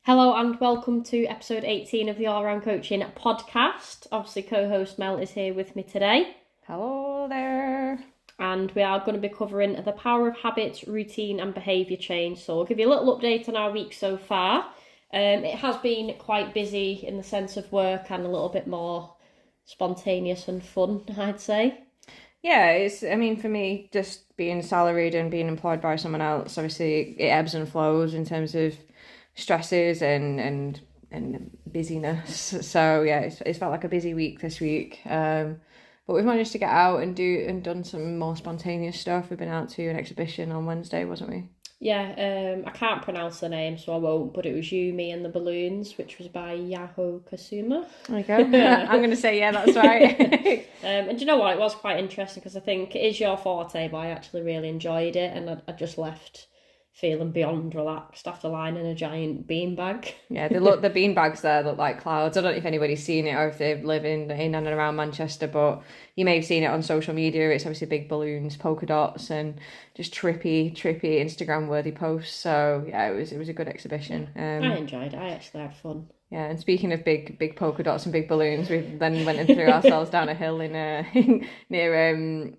Hello and welcome to episode 18 of the All Round Coaching podcast. Obviously, co-host Mel is here with me today. Hello there. And we are going to be covering the power of habits, routine and behaviour change. So I'll give you a little update on our week so far. It has been quite busy in the sense of work and a little bit more spontaneous and fun, I'd say. Yeah, for me, just being salaried and being employed by someone else, obviously it ebbs and flows in terms of stresses and busyness. So yeah, it's felt like a busy week this week. But we've managed to get out and done some more spontaneous stuff. We've been out to an exhibition on Wednesday, wasn't we? Yeah, I can't pronounce the name, so I won't, but it was You, Me and the Balloons, which was by Yahoo Kasuma. There you go. I'm going to say, yeah, that's right. And do you know what? It was quite interesting because I think it is your forte, but I actually really enjoyed it, and I just left feeling beyond relaxed after lying in a giant beanbag. Yeah, the beanbags there look like clouds. I don't know if anybody's seen it or if they live in and around Manchester, but you may have seen it on social media. It's obviously big balloons, polka dots, and just trippy Instagram worthy posts. So yeah, it was a good exhibition. I enjoyed it. I actually had fun. Yeah, and speaking of big polka dots and big balloons, we then went and threw ourselves down a hill in near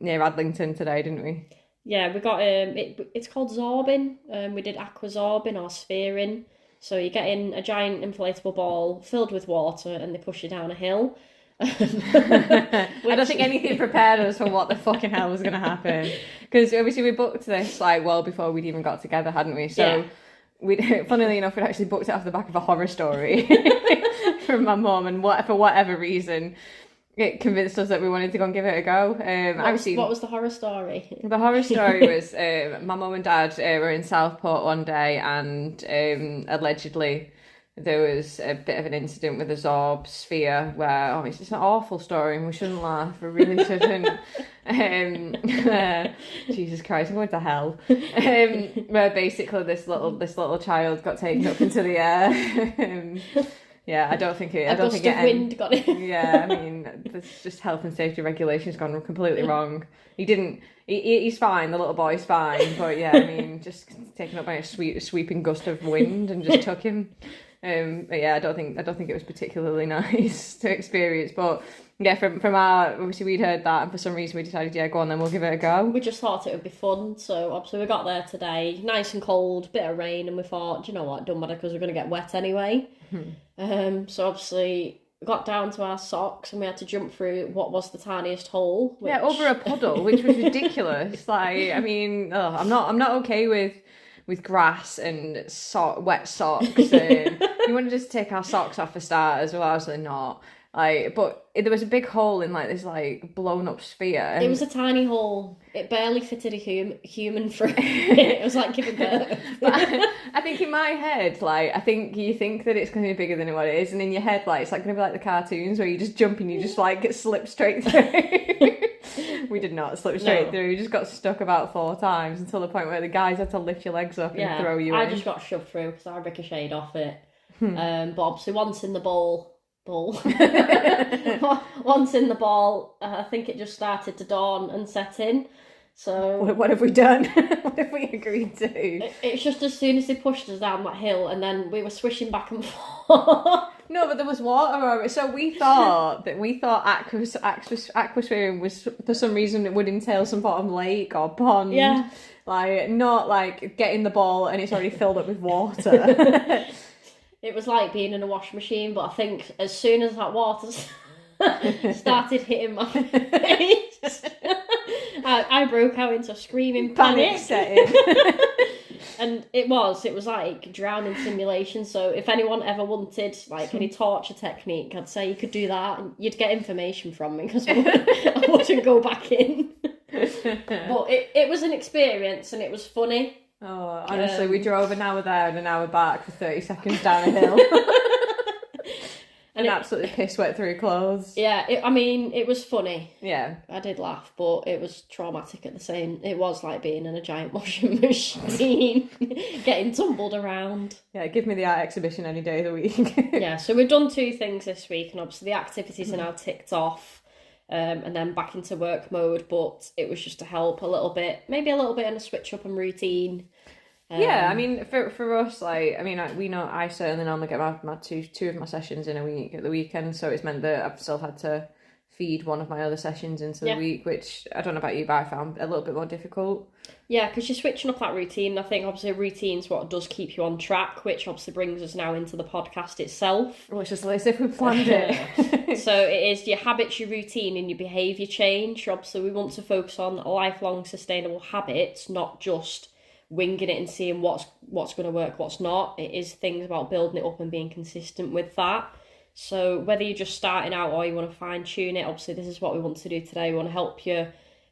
Adlington today, didn't we? Yeah, we got it's called zorbing. We did aquazorbing or sphering. So you get in a giant inflatable ball filled with water and they push you down a hill. I don't think anything prepared us for what the fucking hell was going to happen. Because obviously we booked this like well before we'd even got together, hadn't we? So yeah. Funnily enough, we'd actually booked it off the back of a horror story from my mum, and for whatever reason, it convinced us that we wanted to go and give it a go. What was the horror story? The horror story was my mum and dad were in Southport one day, and allegedly there was a bit of an incident with a Zorb sphere where, it's just an awful story and we shouldn't laugh, we really shouldn't. Jesus Christ, I'm going to hell. Where basically this little child got taken up into the air. Yeah, I don't think wind got it. Yeah, there's just health and safety regulations gone completely wrong. He's fine, the little boy's fine, but yeah, just taken up by a sweeping gust of wind and just took him. But yeah, I don't think it was particularly nice to experience, but yeah, from our, obviously we'd heard that, and for some reason we decided, yeah, go on then, we'll give it a go. We just thought it would be fun, so obviously we got there today, nice and cold, bit of rain, and we thought, do you know what, it don't matter because we're going to get wet anyway. So obviously we got down to our socks and we had to jump through what was the tiniest hole. Yeah, over a puddle, which was ridiculous. I'm not okay with grass and wet socks. You want to just take our socks off for starters? Well, obviously not. But there was a big hole in this blown up sphere. And it was a tiny hole. It barely fitted a human through. It was like giving birth. I think in my head, I think you think that it's going to be bigger than what it is, and in your head, it's going to be like the cartoons where you just jump and you just get slipped straight through. We did not slip straight through. We just got stuck about 4 times until the point where the guys had to lift your legs up and throw you in. I just got shoved through because I ricocheted off it. But obviously once in the ball, once in the ball, I think it just started to dawn and set in. So what have we done? What have we agreed to? It's just as soon as they pushed us down that hill, and then we were swishing back and forth. No, but there was water over it, so we thought aquaswimming was, for some reason, it would entail some sort of lake or pond. Yeah. Not getting the ball and it's already filled up with water. It was like being in a washing machine, but I think as soon as that water started hitting my face, I broke out into screaming panic. Setting. And it was like drowning simulation. So if anyone ever wanted any torture technique, I'd say you could do that and you'd get information from me because I wouldn't go back in. But it was an experience and it was funny. Oh, honestly, we drove an hour there and an hour back for 30 seconds down a hill. And absolutely piss wet through clothes. Yeah, it was funny. Yeah. I did laugh, but it was traumatic at the same. It was like being in a giant washing machine, getting tumbled around. Yeah, give me the art exhibition any day of the week. Yeah, so we've done 2 things this week, and obviously the activities are now ticked off, and then back into work mode, but it was just to help a little bit, maybe a little bit in a switch up and routine. Yeah, I mean, for us, like, I mean, we know I certainly normally get my two of my sessions in a week at the weekend, so it's meant that I've still had to feed one of my other sessions into the week, which I don't know about you, but I found a little bit more difficult. Yeah, because you're switching up that routine. I think obviously routine's what does keep you on track, which obviously brings us now into the podcast itself. Well, it's just as if we planned it. So it is your habits, your routine, and your behaviour change. Obviously, we want to focus on lifelong sustainable habits, not just winging it and seeing what's going to work, what's not. It is things about building it up and being consistent with that. So whether you're just starting out or you want to fine tune it, obviously this is what we want to do today. We want to help you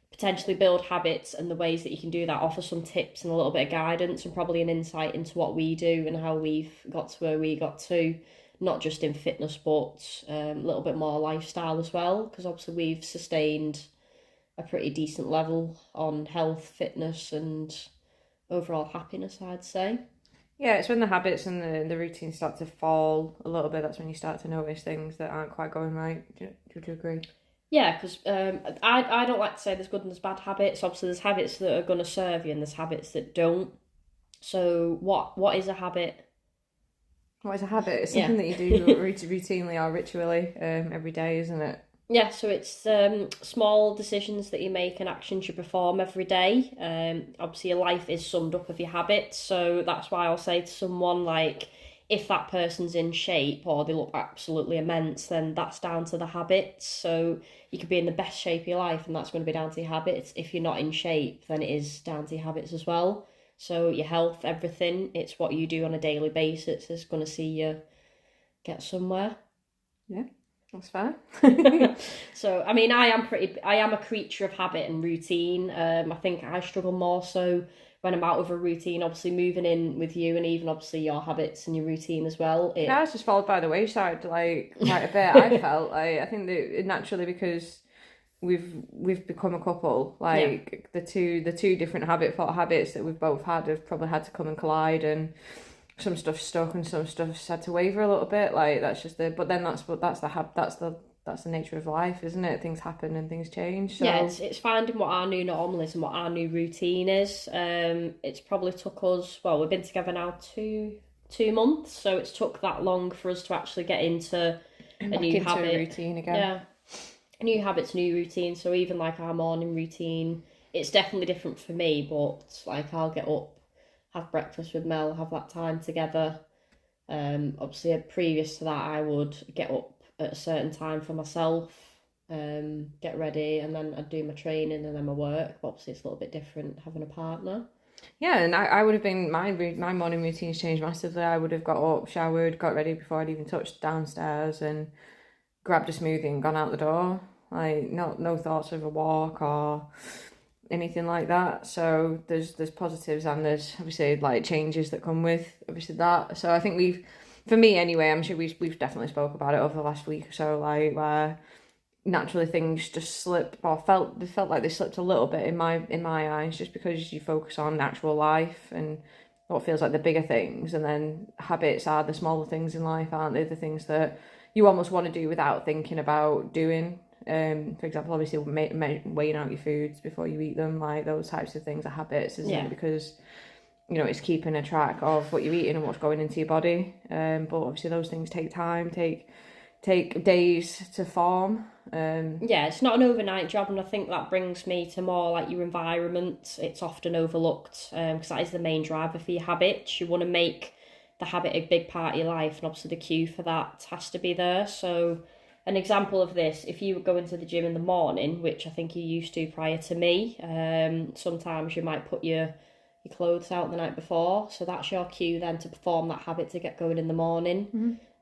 potentially build habits and the ways that you can do that, offer some tips and a little bit of guidance and probably an insight into what we do and how we've got to where we got to, not just in fitness but a little bit more lifestyle as well, because obviously we've sustained a pretty decent level on health, fitness and overall happiness, I'd say. Yeah, it's when the habits and the routines start to fall a little bit, that's when you start to notice things that aren't quite going right. Do you agree? Yeah, because I don't like to say there's good and there's bad habits. Obviously, there's habits that are going to serve you and there's habits that don't. So what is a habit? What is a habit? It's something that you do routinely or ritually every day, isn't it? Yeah, so it's small decisions that you make and actions you perform every day. Obviously, your life is summed up of your habits. So that's why I'll say to someone, like, if that person's in shape or they look absolutely immense, then that's down to the habits. So you could be in the best shape of your life and that's going to be down to your habits. If you're not in shape, then it is down to your habits as well. So your health, everything, it's what you do on a daily basis is going to see you get somewhere. Yeah, that's fair. So, I mean, I am a creature of habit and routine. I think I struggle more so when I'm out of a routine, obviously moving in with you and even obviously your habits and your routine as well. Yeah, it's just fallen by the wayside like quite a bit. I felt like, I think that naturally because we've become a couple, like the two different habits that we've both had have probably had to come and collide, and some stuff stuck and some stuff's had to waver a little bit. Like that's just but then that's the nature of life, isn't it? Things happen and things change. So. Yeah, it's finding what our new normal is and what our new routine is. It's probably took us, well, we've been together now two months, so it's took that long for us to actually get into a new habit. A routine again. Yeah, new habits, new routine. So even like our morning routine, it's definitely different for me, but like I'll get up, have breakfast with Mel, have that time together. Obviously previous to that I would get up at a certain time for myself, get ready, and then I'd do my training and then my work. But obviously it's a little bit different having a partner. Yeah, and I would have been, my morning routine's changed massively. I would have got up, showered, got ready before I'd even touched downstairs and grabbed a smoothie and gone out the door. Like no thoughts of a walk or anything like that. So there's positives and there's obviously like changes that come with obviously that. So I think for me anyway, I'm sure we've definitely spoke about it over the last week or so, like where naturally things just slip or felt like they slipped a little bit in my eyes, just because you focus on actual life and what feels like the bigger things, and then habits are the smaller things in life, aren't they? The things that you almost want to do without thinking about doing. For example, obviously weighing out your foods before you eat them, like those types of things are habits, isn't it? Because it's keeping a track of what you're eating and what's going into your body. But obviously those things take time, take days to form. Yeah, it's not an overnight job, and I think that brings me to more like your environment. It's often overlooked because that is the main driver for your habits. You want to make the habit a big part of your life, and obviously the cue for that has to be there. So an example of this, if you go into the gym in the morning, which I think you used to prior to me, sometimes you might put your clothes out the night before, so that's your cue then to perform that habit to get going in the morning.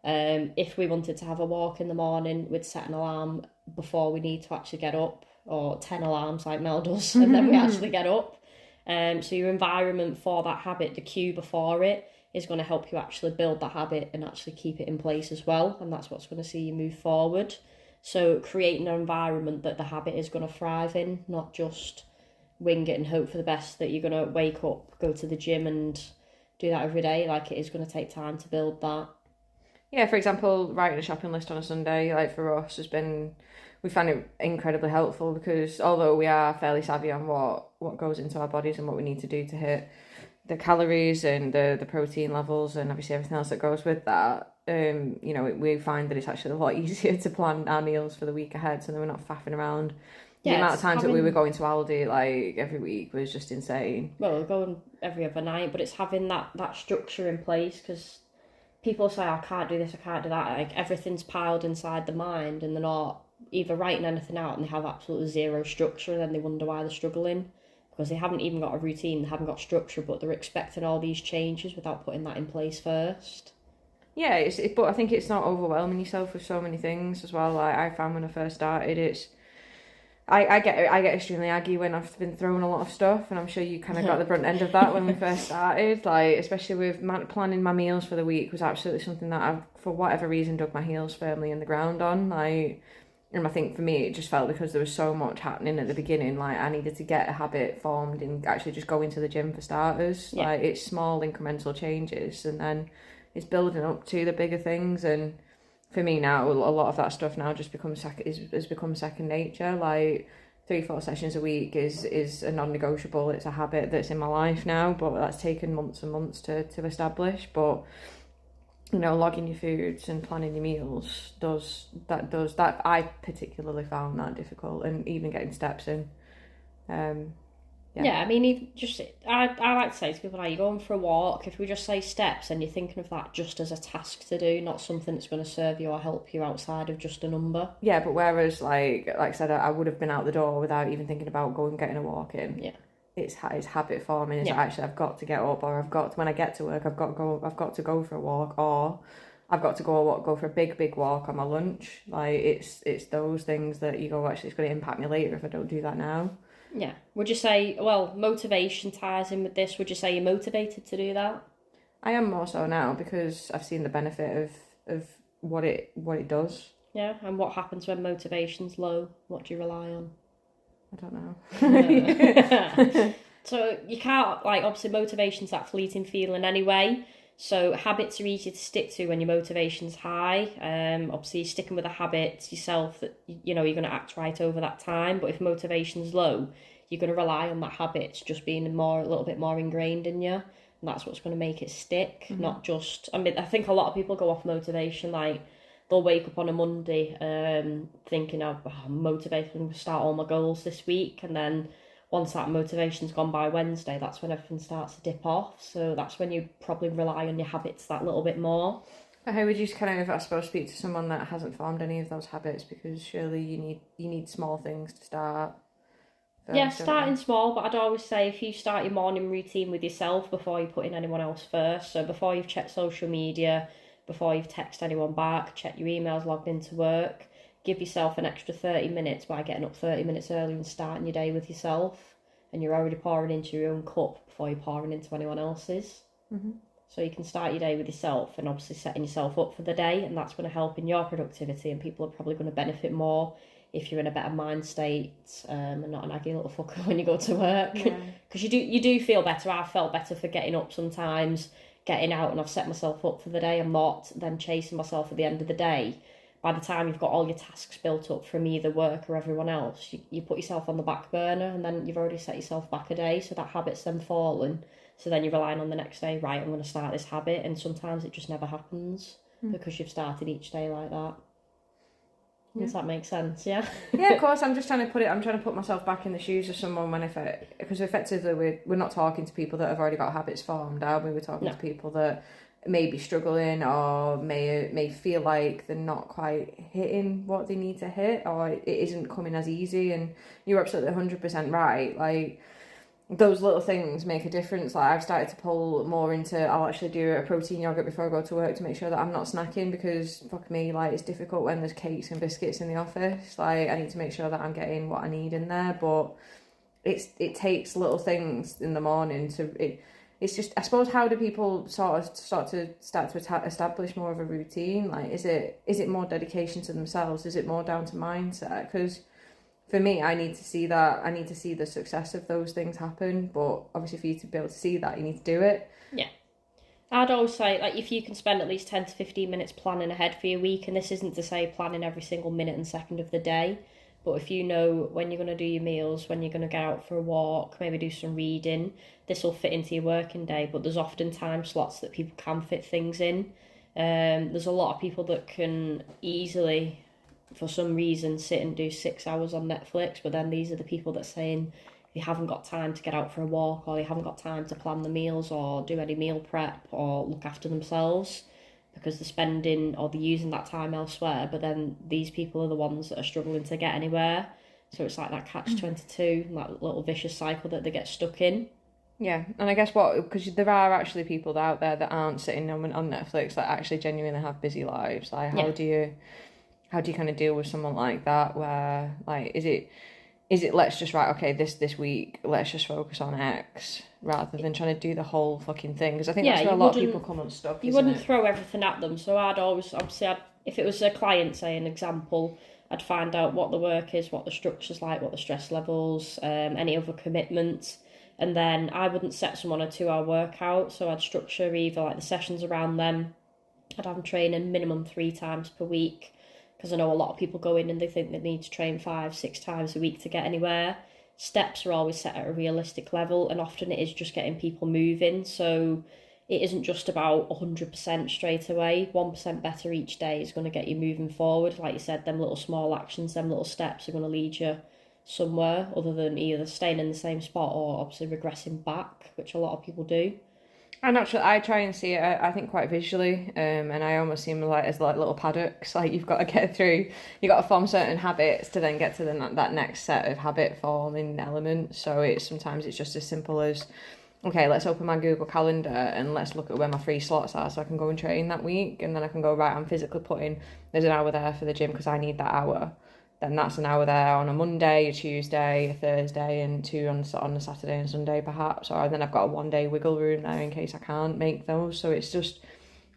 Mm-hmm. If we wanted to have a walk in the morning, we'd set an alarm before we need to actually get up, or 10 alarms like Mel does, and then we actually get up. So your environment for that habit, the cue before it, is going to help you actually build that habit and actually keep it in place as well, and that's what's going to see you move forward. So creating an environment that the habit is going to thrive in, not just wing it and hope for the best that you're going to wake up, go to the gym and do that every day. Like, it is going to take time to build that. Yeah, for example, writing a shopping list on a Sunday, like for us, we find it incredibly helpful, because although we are fairly savvy on what goes into our bodies and what we need to do to hit the calories and the protein levels and obviously everything else that goes with that, you know, we find that it's actually a lot easier to plan our meals for the week ahead, so that we're not faffing around. The amount of times that we were going to Aldi like every week was just insane. Well, we're going every other night, but it's having that structure in place, because people say, I can't do this, I can't do that. Like, everything's piled inside the mind, and they're not either writing anything out, and they have absolutely zero structure, and then they wonder why they're struggling, because they haven't even got a routine, they haven't got structure, but they're expecting all these changes without putting that in place first. Yeah, but I think it's not overwhelming yourself with so many things as well. Like I found when I first started, I get extremely aggy when I've been throwing a lot of stuff, and I'm sure you kind of got the brunt end of that when we first started. Like, especially with planning my meals for the week was absolutely something that I've, for whatever reason, dug my heels firmly in the ground on. Like, and I think for me, it just felt because there was so much happening at the beginning. Like, I needed to get a habit formed and actually just go into the gym for starters. Yeah. Like, it's small incremental changes, and then it's building up to the bigger things. And for me now, a lot of that stuff now just has become second nature. Like 3-4 sessions a week is a non-negotiable. It's a habit that's in my life now, but that's taken months and months to establish. But you know, logging your foods and planning your meals does that. I particularly found that difficult, and even getting steps in. Yeah, I mean, I like to say to people, like, you're going for a walk, if we just say steps, and you're thinking of that just as a task to do, not something that's going to serve you or help you outside of just a number. Yeah, but whereas, like I said, I would have been out the door without even thinking about going and getting a walk in. Yeah. It's habit forming. It's actually, I've got to get up, or when I get to work, I've got to go for a walk, or I've got to go for a big walk on my lunch. Like, it's those things that you go, actually, it's going to impact me later if I don't do that now. Yeah. Would you say, well, motivation ties in with this? Would you say you're motivated to do that? I am more so now, because I've seen the benefit of what it does. Yeah, and what happens when motivation's low? What do you rely on? I don't know. So you can't, like, obviously motivation's that fleeting feeling anyway. So habits are easy to stick to when your motivation's high. Obviously you're sticking with a habit yourself that, you know, you're going to act right over that time. But if motivation's low, you're going to rely on that habit just being a little bit more ingrained in you. And that's what's going to make it stick. Mm-hmm. Not just, I mean, I think a lot of people go off motivation, like, they'll wake up on a Monday thinking, I'm motivated to start all my goals this week. And then once that motivation's gone by Wednesday, that's when everything starts to dip off. So that's when you probably rely on your habits that little bit more. How would you kind of, I suppose, speak to someone that hasn't formed any of those habits? Because surely you need small things to start. Yeah, starting small, but I'd always say if you start your morning routine with yourself before you put in anyone else first. So before you've checked social media, before you've texted anyone back, check your emails, logged into work, give yourself an extra 30 minutes by getting up 30 minutes early and starting your day with yourself. And you're already pouring into your own cup before you're pouring into anyone else's. Mm-hmm. So you can start your day with yourself and obviously setting yourself up for the day, and that's going to help in your productivity, and people are probably going to benefit more if you're in a better mind state and not an aggy little fucker when you go to work. Because you do feel better. I've felt better for getting up sometimes, getting out, and I've set myself up for the day. I'm not then chasing myself at the end of the day. By the time you've got all your tasks built up from either work or everyone else, you put yourself on the back burner, and then you've already set yourself back a day, so that habit's then fallen. So then you're relying on the next day, right, I'm going to start this habit, and sometimes it just never happens because you've started each day like that. Yeah. Does that make sense? Yeah. Yeah, of course. I'm trying to put myself back in the shoes of someone because effectively we're not talking to people that have already got habits formed, are we? We're talking to people that may be struggling or may feel like they're not quite hitting what they need to hit, or it isn't coming as easy. And you're absolutely 100% right. Like, those little things make a difference. Like, I've started to pull more into, I'll actually do a protein yogurt before I go to work to make sure that I'm not snacking, because fuck me, like, it's difficult when there's cakes and biscuits in the office. Like, I need to make sure that I'm getting what I need in there. But it takes little things in the morning it's just, I suppose, how do people start to establish more of a routine? Like, is it more dedication to themselves? Is it more down to mindset? Because for me, I need to see that. I need to see the success of those things happen. But obviously, for you to be able to see that, you need to do it. Yeah. I'd always say, like, if you can spend at least 10 to 15 minutes planning ahead for your week, and this isn't to say planning every single minute and second of the day, But if you know when you're going to do your meals, when you're going to get out for a walk, maybe do some reading, this will fit into your working day. But there's often time slots that people can fit things in. There's a lot of people that can easily, for some reason, sit and do 6 hours on Netflix, but then these are the people that are saying they haven't got time to get out for a walk, or they haven't got time to plan the meals or do any meal prep or look after themselves because they're spending or they're using that time elsewhere. But then these people are the ones that are struggling to get anywhere. So it's like that catch-22, that little vicious cycle that they get stuck in. Yeah, and I guess because there are actually people out there that aren't sitting on Netflix that actually genuinely have busy lives. Like, how do you kind of deal with someone like that? Where like, is it let's just this week let's just focus on X rather than trying to do the whole fucking thing? Because I think that's where a lot of people come unstuck. You wouldn't throw everything at them. So I'd always if it was a client, say an example, I'd find out what the work is, what the structure's like, what the stress levels, any other commitments. And then I wouldn't set someone a 2-hour workout, so I'd structure either like the sessions around them. I'd have them training minimum 3 times per week, because I know a lot of people go in and they think they need to train 5-6 times a week to get anywhere. Steps are always set at a realistic level, and often it is just getting people moving. So it isn't just about 100% straight away. 1% better each day is going to get you moving forward. Like you said, them little small actions, them little steps are going to lead you somewhere other than either staying in the same spot or obviously regressing back, which a lot of people do. And actually, I try and see it, I think, quite visually, and I almost see them like as like little paddocks. Like, you've got to get through, you've got to form certain habits to then get to that next set of habit forming elements. So sometimes it's just as simple as, okay, let's open my Google Calendar and let's look at where my free slots are so I can go and train that week, and then I can go, right, I'm physically there's an hour there for the gym because I need that hour. Then that's an hour there on a Monday, a Tuesday, a Thursday, and 2 on a Saturday and Sunday perhaps. Or then I've got a 1-day wiggle room there in case I can't make those. So it's just,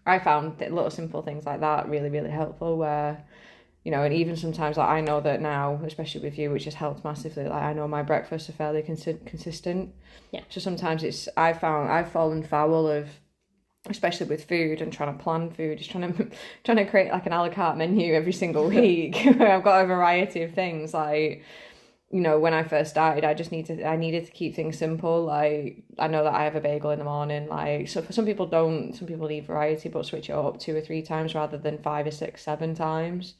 I found that little simple things like that really, really helpful, where, you know, and even sometimes, like, I know that now, especially with you, which has helped massively, like, I know my breakfasts are fairly consistent. Yeah. So sometimes I've fallen foul of, especially with food and trying to plan food, just trying to create like an a la carte menu every single week where I've got a variety of things. Like, you know, when I first started, I needed to keep things simple. Like, I know that I have a bagel in the morning. Like, so for some people need variety, but switch it up 2 or 3 times rather than 5 or 6, 7 times.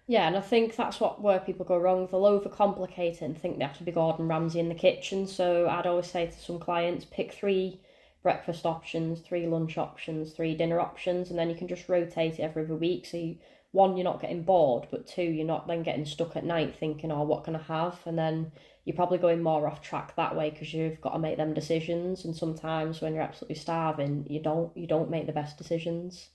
Yeah, and I think that's where people go wrong. They'll overcomplicate it and think they have to be Gordon Ramsay in the kitchen. So I'd always say to some clients, pick 3 breakfast options, 3 lunch options, 3 dinner options, and then you can just rotate it every other week. So one, you're not getting bored, but 2, you're not then getting stuck at night thinking, oh, what can I have? And then you're probably going more off track that way because you've got to make them decisions. And sometimes when you're absolutely starving, you don't make the best decisions.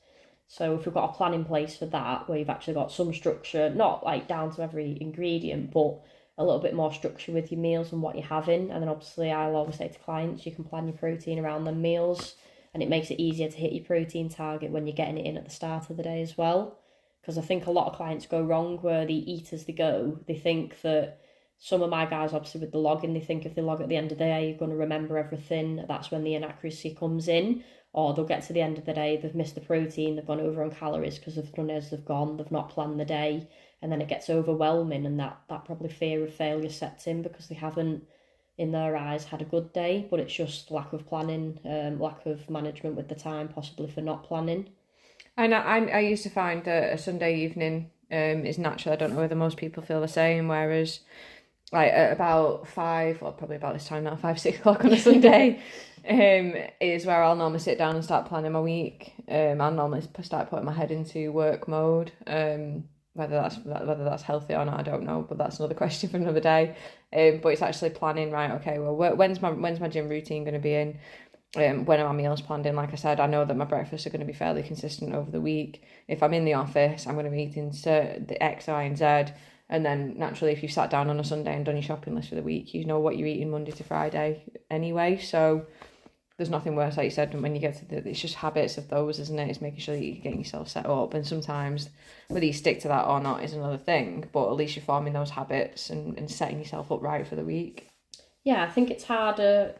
So if we've got a plan in place for that, where you've actually got some structure, not like down to every ingredient, but a little bit more structure with your meals and what you're having. And then obviously I'll always say to clients, you can plan your protein around them meals, and it makes it easier to hit your protein target when you're getting it in at the start of the day as well. Because I think a lot of clients go wrong where they eat as they go. They think that, some of my guys obviously with the logging, they think if they log at the end of the day, you're going to remember everything. That's when the inaccuracy comes in. Or they'll get to the end of the day, they've missed the protein, they've gone over on calories because they've done as they've gone, they've not planned the day. And then it gets overwhelming, and that probably fear of failure sets in because they haven't, in their eyes, had a good day. But it's just lack of planning, lack of management with the time, possibly for not planning. I used to find that a Sunday evening is natural. I don't know whether most people feel the same, whereas like at about 5, or probably about this time now, 5-6 o'clock on a Sunday, is where I'll normally sit down and start planning my week. I'll normally start putting my head into work mode. Whether that's healthy or not, I don't know, but that's another question for another day. But it's actually planning, right, okay, well, when's my gym routine going to be in? When are my meals planned in? Like I said, I know that my breakfasts are going to be fairly consistent over the week. If I'm in the office, I'm going to be eating the X, Y, and Z. And then naturally, if you've sat down on a Sunday and done your shopping list for the week, you know what you're eating Monday to Friday anyway. So there's nothing worse, like you said, when you get to it's just habits of those, isn't it? It's making sure that you're getting yourself set up. And sometimes whether you stick to that or not is another thing, but at least you're forming those habits and setting yourself up right for the week. Yeah, I think it's harder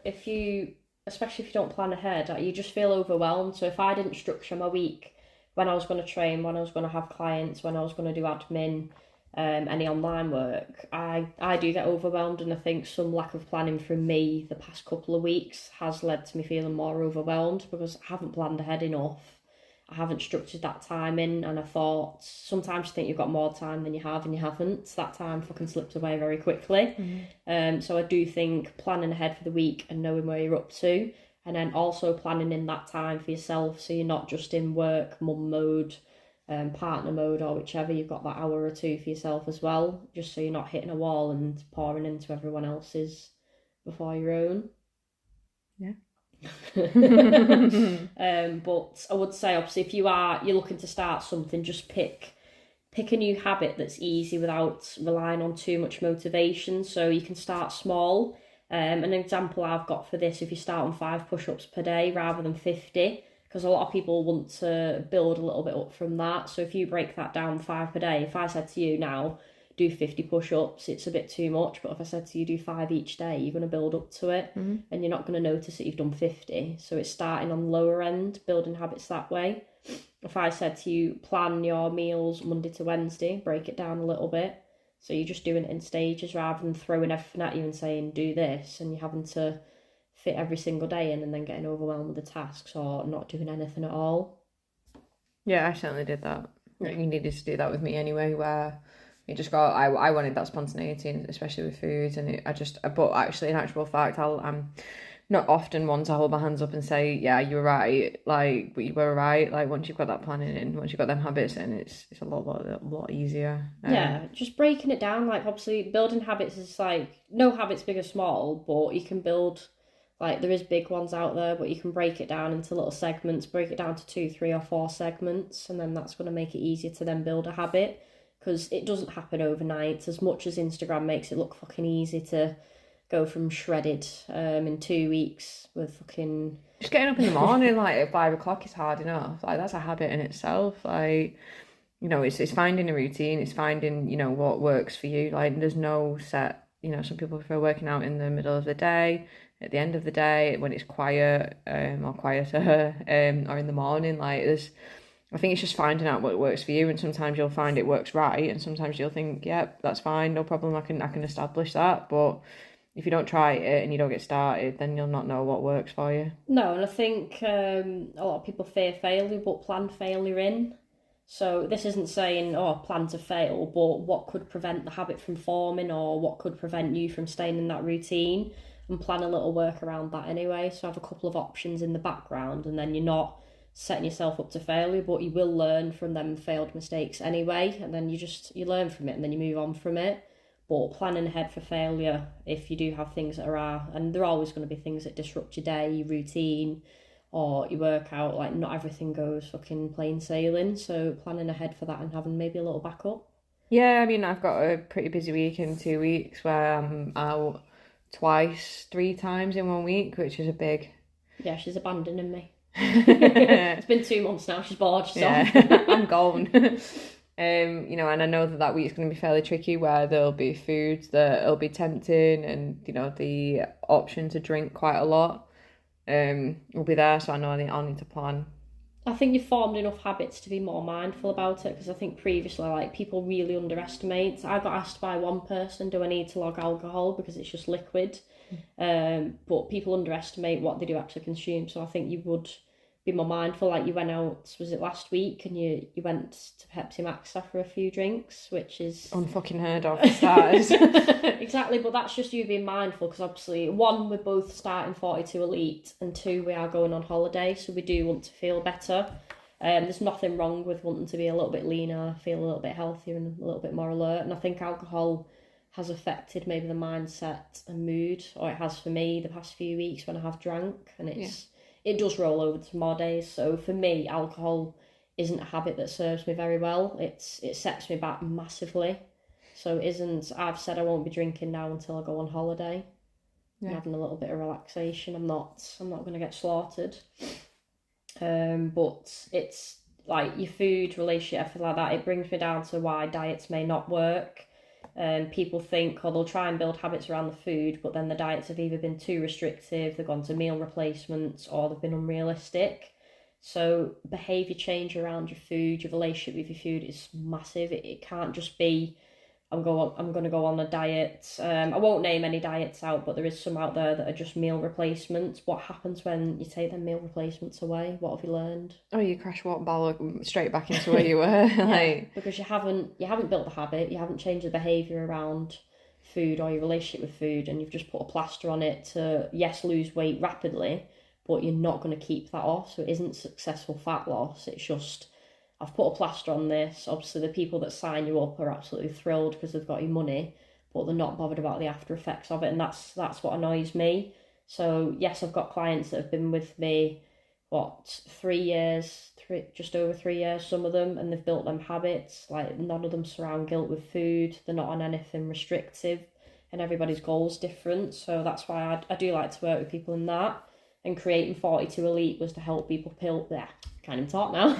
especially if you don't plan ahead, you just feel overwhelmed. So if I didn't structure my week, when I was going to train, when I was going to have clients, when I was going to do admin, any online work, I do get overwhelmed, and I think some lack of planning from me the past couple of weeks has led to me feeling more overwhelmed because I haven't planned ahead enough. I haven't structured that time in, and I thought sometimes you think you've got more time than you have, and you haven't. That time fucking slips away very quickly. So I do think planning ahead for the week and knowing where you're up to, and then also planning in that time for yourself, so you're not just in work mum mode, partner mode, or whichever. You've got that hour or two for yourself as well, just so you're not hitting a wall and pouring into everyone else's before your own. Yeah. But I would say, obviously, if you're looking to start something, just pick a new habit that's easy without relying on too much motivation. So you can start small. An example I've got for this: if you start on 5 push-ups per day rather than 50, because a lot of people want to build a little bit up from that. So if you break that down 5 per day, if I said to you now, do 50 push-ups, it's a bit too much. But if I said to you, do 5 each day, you're going to build up to it, and you're not going to notice that you've done 50. So it's starting on the lower end, building habits that way. If I said to you, plan your meals Monday to Wednesday, break it down a little bit. So you're just doing it in stages rather than throwing everything at you and saying, do this, and you're having to fit every single day in and then getting overwhelmed with the tasks or not doing anything at all. Yeah, I certainly did that. Yeah. You needed to do that with me anyway, where you just got, I wanted that spontaneity, especially with food, and but actually in actual fact, I'm not often one to hold my hands up and say, yeah, you were right, like, but you were right. Like, once you've got that planning in, once you've got them habits in, it's a lot easier. Yeah, just breaking it down. Like, obviously building habits is like, no habit's big or small, but you can build, like, there is big ones out there, but you can break it down into little segments, break it down to 2, 3 or 4 segments, and then that's going to make it easier to then build a habit, because it doesn't happen overnight. As much as Instagram makes it look fucking easy to go from shredded in 2 weeks with fucking... Just getting up in the morning, like, at 5 o'clock is hard enough. Like, that's a habit in itself. Like, you know, it's finding a routine, it's finding, you know, what works for you. Like, there's no set, you know, some people prefer working out in the middle of the day, at the end of the day, when it's quiet, or quieter, or in the morning. Like, I think it's just finding out what works for you, and sometimes you'll find it works right, and sometimes you'll think, yep, that's fine, no problem, I can establish that. But if you don't try it and you don't get started, then you'll not know what works for you. No, and I think a lot of people fear failure, but plan failure in. So this isn't saying, plan to fail, but what could prevent the habit from forming, or what could prevent you from staying in that routine, and plan a little work around that anyway. So have a couple of options in the background, and then you're not setting yourself up to failure, but you will learn from them failed mistakes anyway, and then you learn from it and then you move on from it. But planning ahead for failure, if you do have things that are, and there are always going to be things that disrupt your day, your routine, or your workout, like not everything goes fucking plain sailing. So planning ahead for that and having maybe a little backup. Yeah, I mean, I've got a pretty busy week in 2 weeks where I'm out 3 times in 1 week, which is a big... Yeah, she's abandoning me. It's been 2 months now, she's bored, she's off. I'm gone. You know, and I know that week's going to be fairly tricky, where there'll be foods that'll be tempting, and, you know, the option to drink quite a lot will be there, so I know I'll need to plan. I think you've formed enough habits to be more mindful about it, because I think previously, like, people really underestimate. I got asked by one person, do I need to log alcohol because it's just liquid? But people underestimate what they do actually consume, so I think you would be more mindful. Like, you went out, was it last week, and you went to Pepsi Max after a few drinks, which is unfucking heard of for starters. Exactly, but that's just you being mindful, because obviously 1, we're both starting 42 Elite, and 2, we are going on holiday, so we do want to feel better. There's nothing wrong with wanting to be a little bit leaner, feel a little bit healthier and a little bit more alert, and I think alcohol has affected maybe the mindset and mood, or it has for me the past few weeks when I have drank, and it does roll over to more days. So for me, alcohol isn't a habit that serves me very well. It sets me back massively. So it isn't, I've said I won't be drinking now until I go on holiday. Yeah. I'm having a little bit of relaxation. I'm not going to get slaughtered. But it's like your food, relationship, everything like that. It brings me down to why diets may not work. People think, they'll try and build habits around the food, but then the diets have either been too restrictive, they've gone to meal replacements, or they've been unrealistic. So behaviour change around your food, your relationship with your food is massive. It can't just be I'm going to go on a diet. I won't name any diets out, but there is some out there that are just meal replacements. What happens when you take them meal replacements away? What have you learned? Oh, you crash walk ball straight back into where you were. Because you haven't built the habit, you haven't changed the behaviour around food or your relationship with food, and you've just put a plaster on it to, yes, lose weight rapidly, but you're not going to keep that off. So it isn't successful fat loss. It's just, I've put a plaster on this. Obviously, the people that sign you up are absolutely thrilled because they've got your money, but they're not bothered about the after effects of it, and that's what annoys me. So yes, I've got clients that have been with me, 3 years, just over 3 years, some of them, and they've built them habits. Like, none of them surround guilt with food. They're not on anything restrictive, and everybody's goal's different. So that's why I do like to work with people in that. And creating 42 Elite was to help people build, can't even talk now,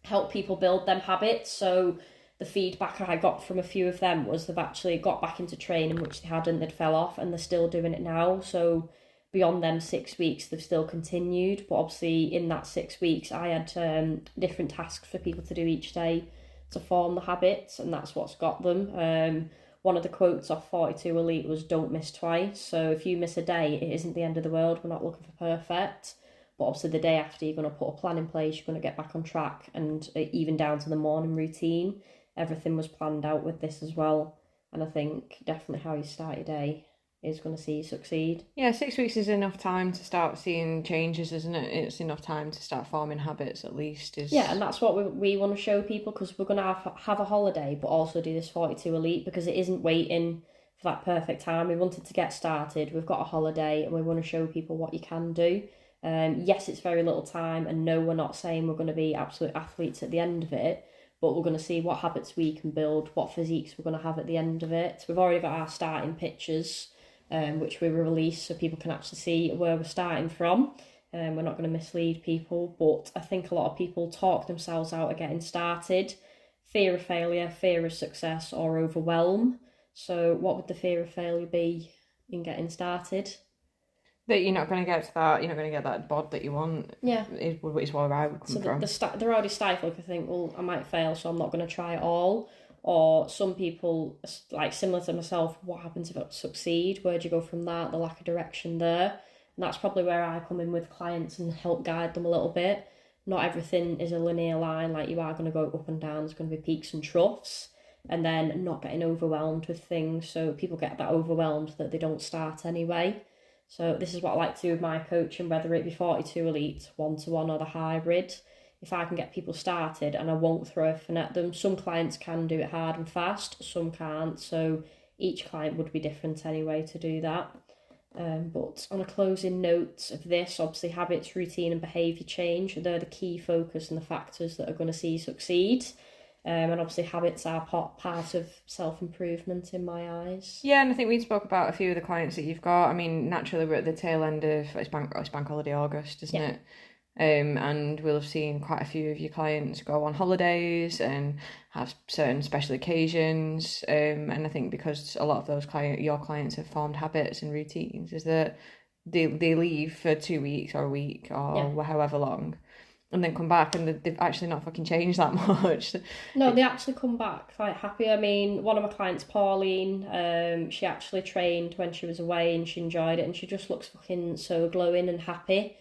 help people build them habits. So the feedback I got from a few of them was they've actually got back into training, which they hadn't, they'd fell off, and they're still doing it now. So beyond them 6 weeks, they've still continued. But obviously in that 6 weeks, I had different tasks for people to do each day to form the habits, and that's what's got them. One of the quotes off 42 Elite was, don't miss twice. So if you miss a day, it isn't the end of the world. We're not looking for perfect. But obviously the day after, you're going to put a plan in place. You're going to get back on track, and even down to the morning routine. Everything was planned out with this as well. And I think definitely how you start your day is going to see you succeed. Yeah, 6 weeks is enough time to start seeing changes, isn't it? It's enough time to start forming habits, at least. Yeah, and that's what we want to show people, because we're going to have a holiday, but also do this 42 Elite, because it isn't waiting for that perfect time. We wanted to get started, we've got a holiday, and we want to show people what you can do. Yes, it's very little time, and no, we're not saying we're going to be absolute athletes at the end of it, but we're going to see what habits we can build, what physiques we're going to have at the end of it. We've already got our starting pictures, which we will release so people can actually see where we're starting from. We're not going to mislead people, but I think a lot of people talk themselves out of getting started. Fear of failure, fear of success, or overwhelm. So what would the fear of failure be in getting started? That you're not going to get to that, you're not going to get that bod that you want. Yeah. Is where I would come from. They're already stifled. I think, well, I might fail, so I'm not going to try it all. Or some people, like similar to myself, what happens if I succeed? Where do you go from that? The lack of direction there. And that's probably where I come in with clients and help guide them a little bit. Not everything is a linear line. Like, you are going to go up and down. There's going to be peaks and troughs. And then not getting overwhelmed with things. So people get that overwhelmed that they don't start anyway. So this is what I like to do with my coaching, whether it be 42 Elite, 1-to-1, or the hybrid. If I can get people started, and I won't throw everything at them. Some clients can do it hard and fast, some can't. So each client would be different anyway to do that. But on a closing note of this, obviously habits, routine and behaviour change, they're the key focus and the factors that are going to see you succeed. And obviously habits are part of self-improvement in my eyes. Yeah, and I think we spoke about a few of the clients that you've got. I mean, naturally we're at the tail end of, it's bank holiday August, isn't it? And we'll have seen quite a few of your clients go on holidays and have certain special occasions. And I think because a lot of those your clients have formed habits and routines, is that they leave for 2 weeks or a week or however long, and then come back and they've actually not fucking changed that much. No, they actually come back quite happy. I mean, one of my clients, Pauline, she actually trained when she was away and she enjoyed it, and she just looks fucking so glowing and happy.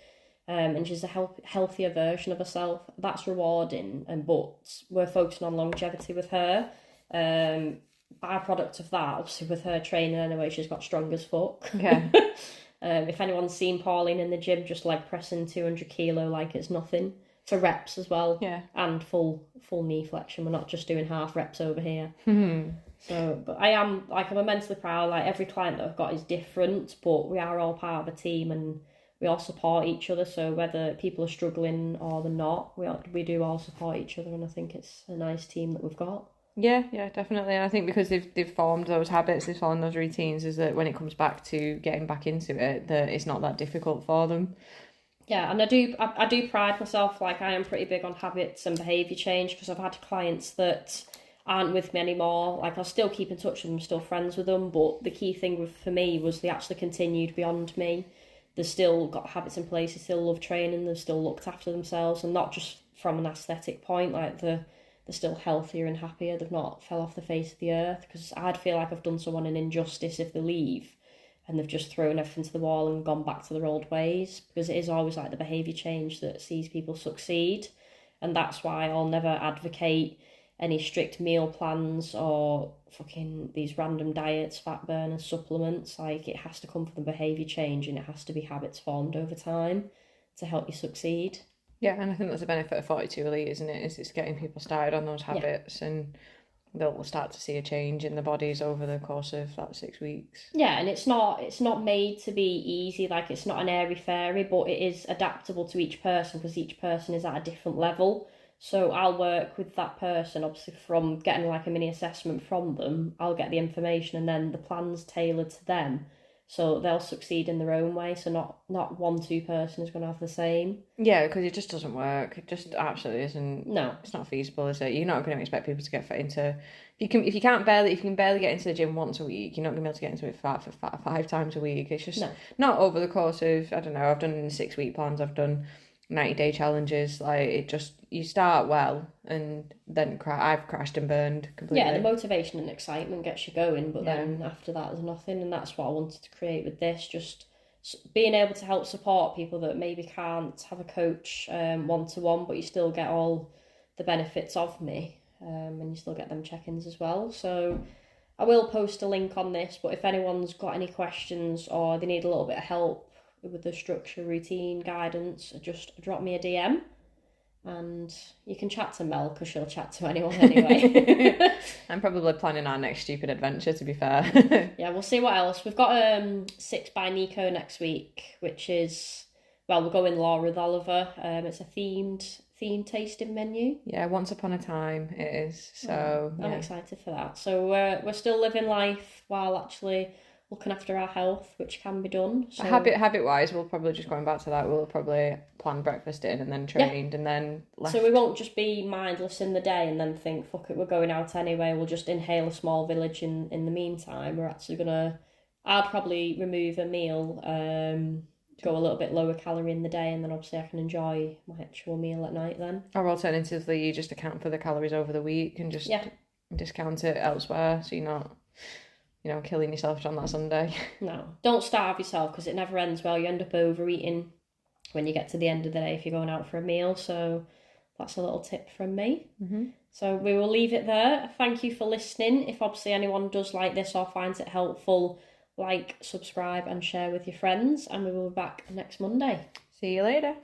And she's a healthier version of herself. That's rewarding, but we're focusing on longevity with her. Byproduct of that, obviously with her training anyway, she's got strong as fuck. Yeah. If anyone's seen Pauline in the gym, just leg pressing 200 kilo like it's nothing, for reps as well. Yeah. And full knee flexion. We're not just doing half reps over here. So, but I'm immensely proud. Like, every client that I've got is different, but we are all part of a team and we all support each other. So whether people are struggling or they're not, we do all support each other, and I think it's a nice team that we've got. Yeah, definitely. And I think because they've formed those habits, they've formed those routines, is that when it comes back to getting back into it, that it's not that difficult for them. Yeah, and I do pride myself. Like, I am pretty big on habits and behaviour change, because I've had clients that aren't with me anymore. Like, I'll still keep in touch with them, still friends with them, but the key thing for me was they actually continued beyond me. They've still got habits in place, they still love training, they've still looked after themselves, and not just from an aesthetic point, like they're they're still healthier and happier. They've not fell off the face of the earth, because I'd feel like I've done someone an injustice if they leave and they've just thrown everything to the wall and gone back to their old ways, because it is always like the behaviour change that sees people succeed. And that's why I'll never advocate any strict meal plans or fucking these random diets, fat burner supplements. Like, it has to come from the behaviour change, and it has to be habits formed over time to help you succeed. Yeah, and I think that's the benefit of 42 Elite, isn't it? Is it's getting people started on those habits, and they'll start to see a change in their bodies over the course of that 6 weeks. Yeah, and it's not made to be easy. Like, it's not an airy fairy, but it is adaptable to each person, because each person is at a different level. So I'll work with that person, obviously, from getting like a mini assessment from them. I'll get the information, and then the plan's tailored to them, so they'll succeed in their own way. So not 1-2 person is going to have the same. Yeah, because it just doesn't work. It just absolutely isn't. No, it's not feasible, is it? You're not going to expect people to get fit into. If you can barely get into the gym once a week, you're not going to be able to get into it for 5 times a week. It's just not over the course of, I don't know. I've done 6-week plans. I've done 90-day challenges. Like, it just, you start well, and then I've crashed and burned completely. Yeah, the motivation and excitement gets you going, but then after that there's nothing. And that's what I wanted to create with this, just being able to help support people that maybe can't have a coach one-to-one, but you still get all the benefits of me, and you still get them check-ins as well. So I will post a link on this, but if anyone's got any questions or they need a little bit of help with the structure, routine, guidance, just drop me a DM, and you can chat to Mel, because she'll chat to anyone anyway. I'm probably planning our next stupid adventure, to be fair. Yeah, we'll see what else. We've got 6 by Nico next week, which is, well, we're going Law with Oliver. It's a themed tasting menu. Yeah, once upon a time it is. So I'm excited for that. So we're still living life while actually looking after our health, which can be done. So habit wise, we'll probably just going back to that. We'll probably plan breakfast in, and then trained, and then left. So we won't just be mindless in the day and then think, fuck it, we're going out anyway. We'll just inhale a small village in the meantime. We're actually I'd probably remove a meal, go a little bit lower calorie in the day, and then obviously I can enjoy my actual meal at night then. Or alternatively, you just account for the calories over the week and just discount it elsewhere, so you're not, killing yourself on that Sunday. No, don't starve yourself, because it never ends well. You end up overeating when you get to the end of the day if you're going out for a meal. So that's a little tip from me. Mm-hmm. So we will leave it there. Thank you for listening. If obviously anyone does like this or finds it helpful, like, subscribe and share with your friends, and we will be back next Monday. See you later.